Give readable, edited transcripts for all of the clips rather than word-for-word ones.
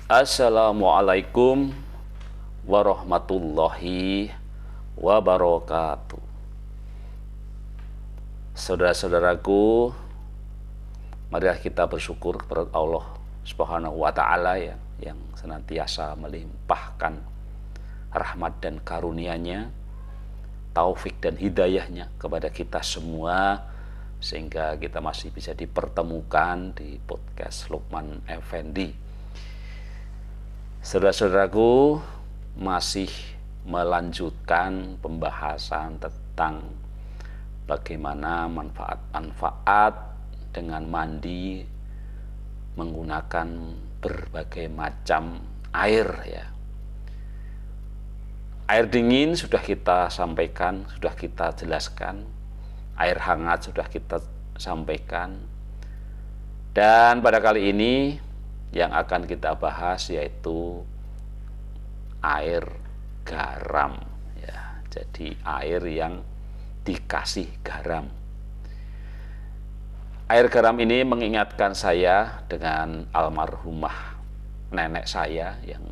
Assalamualaikum warahmatullahi wabarakatuh. Saudara-saudaraku, marilah kita bersyukur kepada Allah Subhanahu wa Ta'ala ya, yang senantiasa melimpahkan rahmat dan karunia-Nya, taufik dan hidayahnya kepada kita semua, sehingga kita masih bisa dipertemukan di podcast Lukman Effendi. Saudara-saudaraku, masih melanjutkan pembahasan tentang bagaimana manfaat-manfaat dengan mandi menggunakan berbagai macam air ya. Air dingin sudah kita sampaikan, sudah kita jelaskan. Air hangat sudah kita sampaikan. Dan pada kali ini yang akan kita bahas yaitu air garam ya. Jadi air yang dikasih garam. Air garam ini mengingatkan saya dengan almarhumah nenek saya yang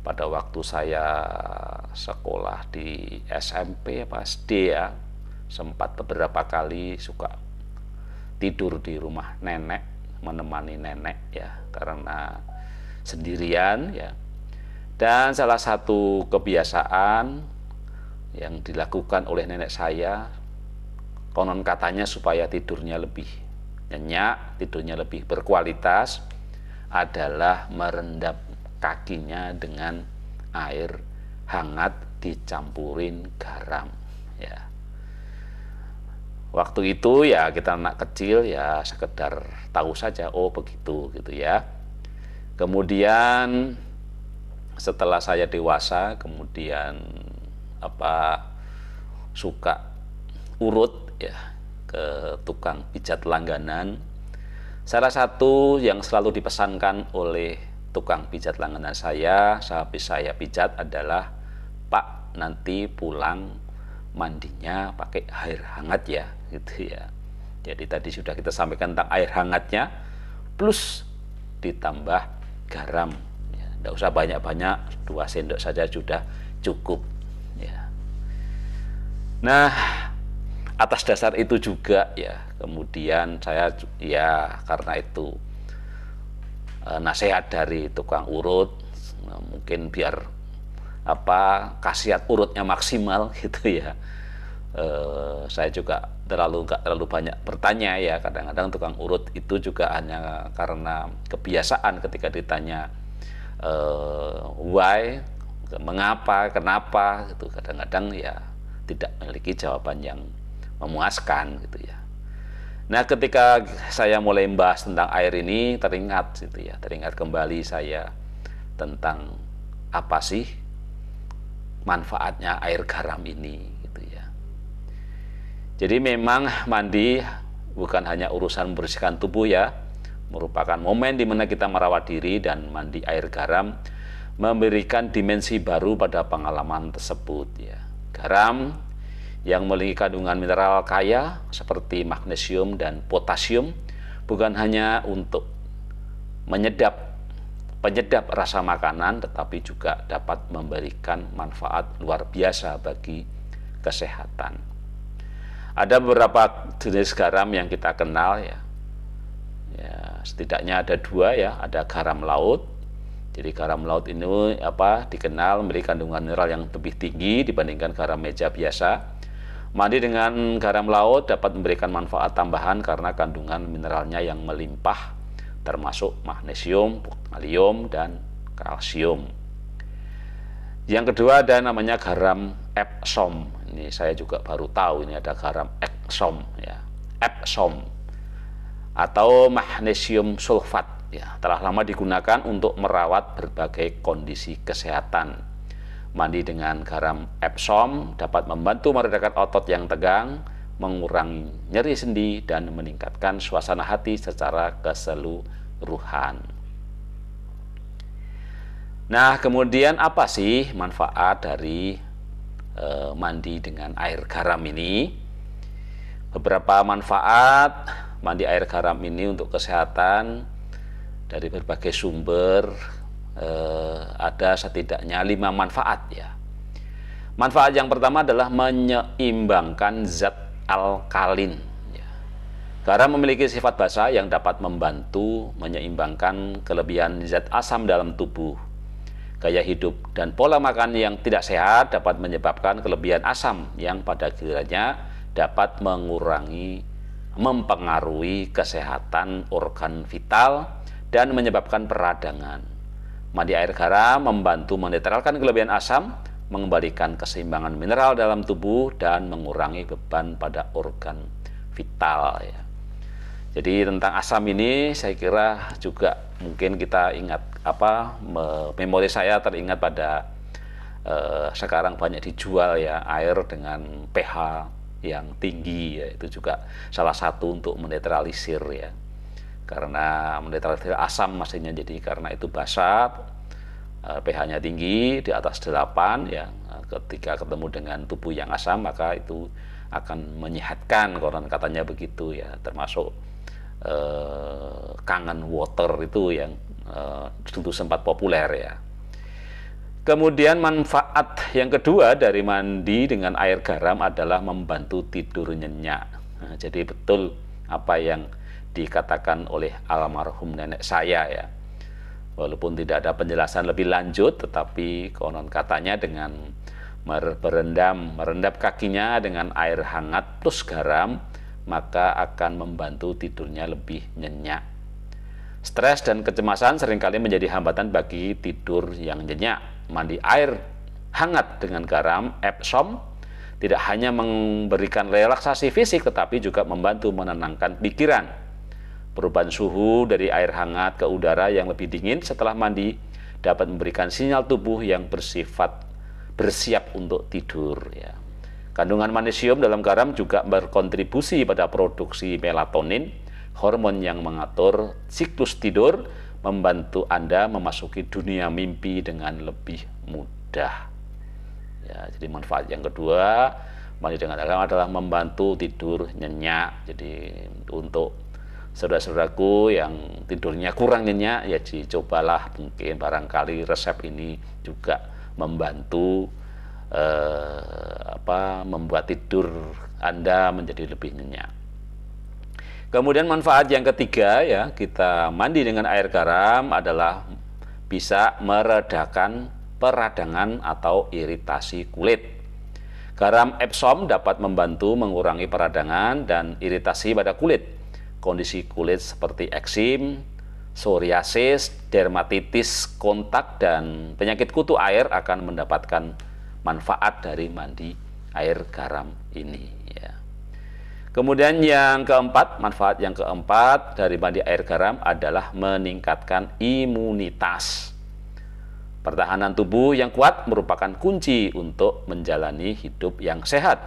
pada waktu saya sekolah di SMP apa SD ya, sempat beberapa kali suka tidur di rumah nenek, menemani nenek ya, karena sendirian ya. Dan salah satu kebiasaan yang dilakukan oleh nenek saya, konon katanya supaya tidurnya lebih nyenyak, tidurnya lebih berkualitas, adalah merendam kakinya dengan air hangat dicampurin garam ya. Waktu itu ya kita anak kecil ya sekedar tahu saja, oh begitu gitu ya. Kemudian setelah saya dewasa, kemudian suka urut ya ke tukang pijat langganan. Salah satu yang selalu dipesankan oleh tukang pijat langganan saya, habis saya pijat adalah, "Pak, nanti pulang mandinya pakai air hangat ya," gitu ya. Jadi tadi sudah kita sampaikan tentang air hangatnya plus ditambah garam ya. Tidak usah banyak-banyak, 2 sendok saja sudah cukup ya. Nah, atas dasar itu juga ya, kemudian saya ya karena itu nasihat dari tukang urut, mungkin biar khasiat urutnya maksimal gitu ya. Saya juga nggak terlalu banyak bertanya ya. Kadang-kadang tukang urut itu juga hanya karena kebiasaan ketika ditanya why, mengapa, kenapa gitu, kadang-kadang ya tidak memiliki jawaban yang memuaskan gitu ya. Nah, ketika saya mulai membahas tentang air ini, teringat kembali saya tentang apa sih manfaatnya air garam ini gitu ya. Jadi memang mandi bukan hanya urusan membersihkan tubuh ya, merupakan momen di mana kita merawat diri, dan mandi air garam memberikan dimensi baru pada pengalaman tersebut ya. Garam yang memiliki kandungan mineral kaya seperti magnesium dan potasium bukan hanya untuk penyedap rasa makanan, tetapi juga dapat memberikan manfaat luar biasa bagi kesehatan. Ada beberapa jenis garam yang kita kenal ya. Setidaknya ada 2 ya, ada garam laut. Jadi garam laut ini dikenal memiliki kandungan mineral yang lebih tinggi dibandingkan garam meja biasa. Mandi dengan garam laut dapat memberikan manfaat tambahan karena kandungan mineralnya yang melimpah, termasuk magnesium, kalium, dan kalsium. Yang kedua ada namanya garam Epsom. Ini saya juga baru tahu, ini ada garam Epsom ya. Epsom atau magnesium sulfat ya, telah lama digunakan untuk merawat berbagai kondisi kesehatan. Mandi dengan garam Epsom dapat membantu meredakan otot yang tegang, mengurangi nyeri sendi, dan meningkatkan suasana hati secara keseluruhan. Nah, kemudian apa sih manfaat dari mandi dengan air garam ini? Beberapa manfaat mandi air garam ini untuk kesehatan dari berbagai sumber ada setidaknya 5 manfaat ya. Manfaat yang pertama adalah menyeimbangkan zat alkalin. Garam memiliki sifat basa yang dapat membantu menyeimbangkan kelebihan zat asam dalam tubuh. Gaya hidup dan pola makan yang tidak sehat dapat menyebabkan kelebihan asam yang pada gilirannya dapat mempengaruhi kesehatan organ vital dan menyebabkan peradangan. Mandi air garam membantu menetralkan kelebihan asam, mengembalikan keseimbangan mineral dalam tubuh, dan mengurangi beban pada organ vital ya. Jadi tentang asam ini saya kira juga mungkin kita ingat memori saya teringat pada sekarang banyak dijual ya air dengan pH yang tinggi ya, itu juga salah satu untuk menetralisir ya. Karena menetralisir asam maksudnya, jadi karena itu basa, pH-nya tinggi di atas 8 ya, ketika ketemu dengan tubuh yang asam maka itu akan menyehatkan, konon katanya begitu ya, termasuk kangen water itu yang dulu sempat populer ya. Kemudian manfaat yang kedua dari mandi dengan air garam adalah membantu tidur nyenyak. Nah, jadi betul apa yang dikatakan oleh almarhum nenek saya ya. Walaupun tidak ada penjelasan lebih lanjut, tetapi konon katanya dengan merendam kakinya dengan air hangat plus garam, maka akan membantu tidurnya lebih nyenyak. Stres dan kecemasan seringkali menjadi hambatan bagi tidur yang nyenyak. Mandi air hangat dengan garam Epsom tidak hanya memberikan relaksasi fisik, tetapi juga membantu menenangkan pikiran. Perubahan suhu dari air hangat ke udara yang lebih dingin setelah mandi dapat memberikan sinyal tubuh yang bersiap untuk tidur ya. Kandungan magnesium dalam garam juga berkontribusi pada produksi melatonin, hormon yang mengatur siklus tidur, membantu Anda memasuki dunia mimpi dengan lebih mudah. Ya, jadi manfaat yang kedua, mandi dengan garam adalah membantu tidur nyenyak. Jadi untuk saudara-saudaraku yang tidurnya kurang nyenyak, ya dicobalah, mungkin barangkali resep ini juga membantu membuat tidur Anda menjadi lebih nyenyak. Kemudian manfaat yang ketiga ya, kita mandi dengan air garam adalah bisa meredakan peradangan atau iritasi kulit. Garam Epsom dapat membantu mengurangi peradangan dan iritasi pada kulit. Kondisi kulit seperti eksim, psoriasis, dermatitis kontak, dan penyakit kutu air akan mendapatkan manfaat dari mandi air garam ini ya. Kemudian yang keempat, manfaat yang keempat dari mandi air garam adalah meningkatkan imunitas. Pertahanan tubuh yang kuat merupakan kunci untuk menjalani hidup yang sehat,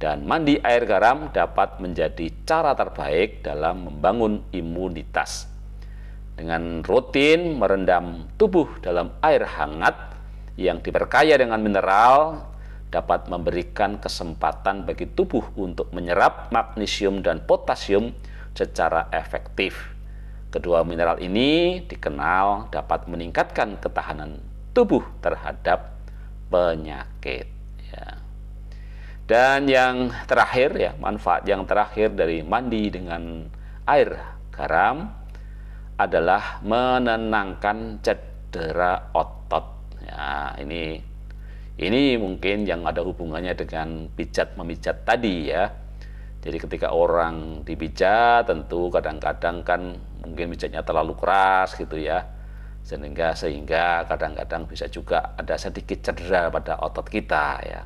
dan mandi air garam dapat menjadi cara terbaik dalam membangun imunitas. Dengan rutin merendam tubuh dalam air hangat yang diperkaya dengan mineral dapat memberikan kesempatan bagi tubuh untuk menyerap magnesium dan potasium secara efektif. Kedua mineral ini dikenal dapat meningkatkan ketahanan tubuh terhadap penyakit ya. Dan yang terakhir ya, manfaat yang terakhir dari mandi dengan air garam adalah menenangkan cedera otot. Ya, ini mungkin yang ada hubungannya dengan pijat-memijat tadi ya. Jadi ketika orang dipijat, tentu kadang-kadang kan mungkin pijatnya terlalu keras gitu ya. Sehingga kadang-kadang bisa juga ada sedikit cedera pada otot kita ya.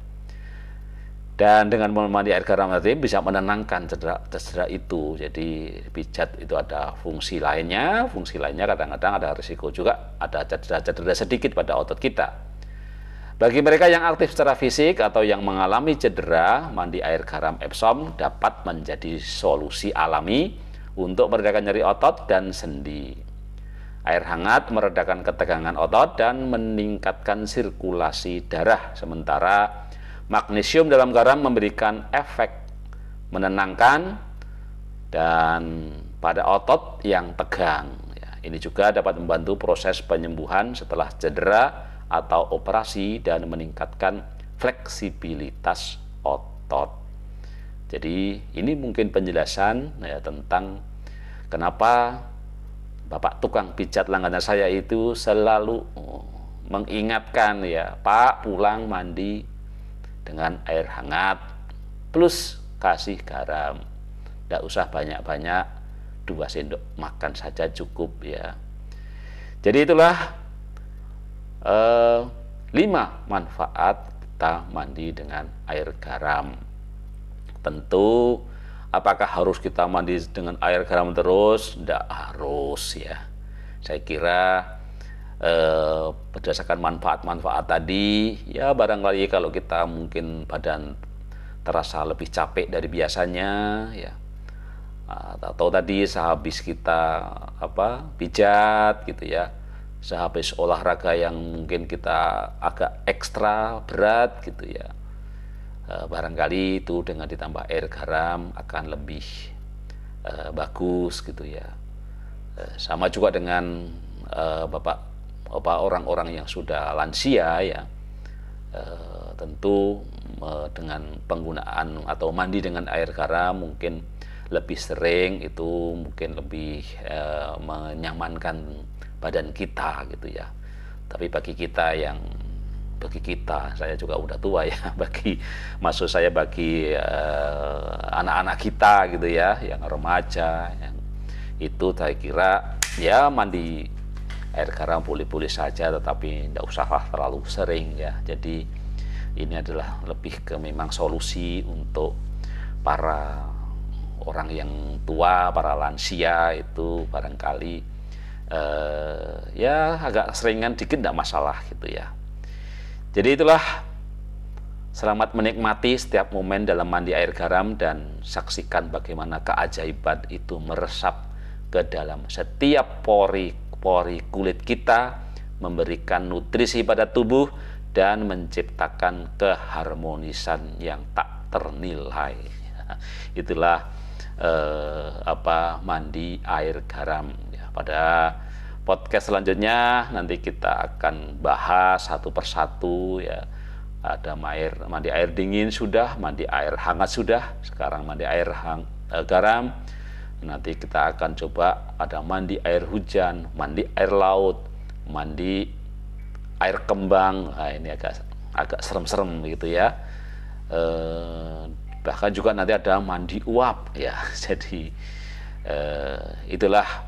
Dan dengan mandi air garam tadi bisa menenangkan cedera itu. Jadi pijat itu ada fungsi lainnya kadang-kadang ada risiko juga ada cedera sedikit pada otot kita. Bagi mereka yang aktif secara fisik atau yang mengalami cedera, mandi air garam Epsom dapat menjadi solusi alami untuk meredakan nyeri otot dan sendi. Air hangat meredakan ketegangan otot dan meningkatkan sirkulasi darah, sementara magnesium dalam garam memberikan efek menenangkan dan pada otot yang tegang. Ya, ini juga dapat membantu proses penyembuhan setelah cedera atau operasi dan meningkatkan fleksibilitas otot. Jadi ini mungkin penjelasan ya tentang kenapa Bapak tukang pijat langganan saya itu selalu mengingatkan ya, Pak pulang mandi dengan air hangat plus kasih garam. Tidak usah banyak-banyak, 2 sendok makan saja cukup ya. Jadi itulah 5 manfaat kita mandi dengan air garam. Tentu apakah harus kita mandi dengan air garam terus? Tidak harus ya. Saya kira berdasarkan manfaat-manfaat tadi, ya barangkali kalau kita mungkin badan terasa lebih capek dari biasanya ya, atau tadi sehabis kita pijat gitu ya, sehabis olahraga yang mungkin kita agak ekstra berat gitu ya, barangkali itu dengan ditambah air garam akan lebih bagus gitu ya. Sama juga dengan orang-orang yang sudah lansia ya, tentu dengan penggunaan atau mandi dengan air garam mungkin lebih sering, itu mungkin lebih menyamankan badan kita gitu ya. Tapi bagi kita, saya juga udah tua ya, bagi anak-anak kita gitu ya, yang remaja, yang itu saya kira ya mandi air garam boleh-boleh saja, tetapi tidak usahlah terlalu sering ya. Jadi ini adalah lebih ke memang solusi untuk para orang yang tua, para lansia itu barangkali ya agak seringan dikit tidak masalah gitu ya. Jadi itulah, selamat menikmati setiap momen dalam mandi air garam dan saksikan bagaimana keajaiban itu meresap ke dalam setiap pori kulit kita, memberikan nutrisi pada tubuh dan menciptakan keharmonisan yang tak ternilai. Itulah mandi air garam ya. Pada podcast selanjutnya nanti kita akan bahas satu persatu ya. Ada mandi air dingin sudah, mandi air hangat sudah, sekarang mandi air garam. Nanti kita akan coba ada mandi air hujan, mandi air laut, mandi air kembang. Nah, ini agak serem-serem gitu ya. Bahkan juga nanti ada mandi uap ya. Jadi itulah,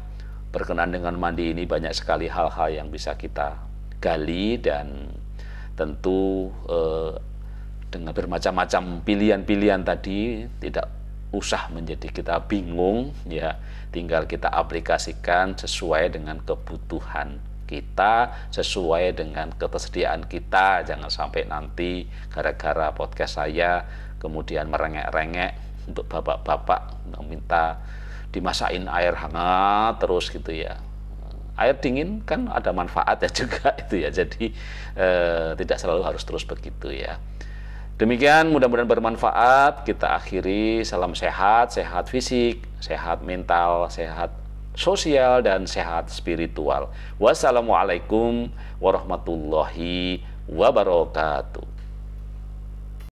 berkenaan dengan mandi ini banyak sekali hal-hal yang bisa kita gali, dan tentu dengan bermacam-macam pilihan-pilihan tadi tidak usah menjadi kita bingung ya, tinggal kita aplikasikan sesuai dengan kebutuhan kita, sesuai dengan ketersediaan kita. Jangan sampai nanti gara-gara podcast saya kemudian merengek-rengek untuk bapak-bapak minta dimasain air hangat terus gitu ya. Air dingin kan ada manfaatnya juga itu ya, jadi tidak selalu harus terus begitu ya. Demikian, mudah-mudahan bermanfaat. Kita akhiri, salam sehat, sehat fisik, sehat mental, sehat sosial, dan sehat spiritual. Wassalamualaikum warahmatullahi wabarakatuh.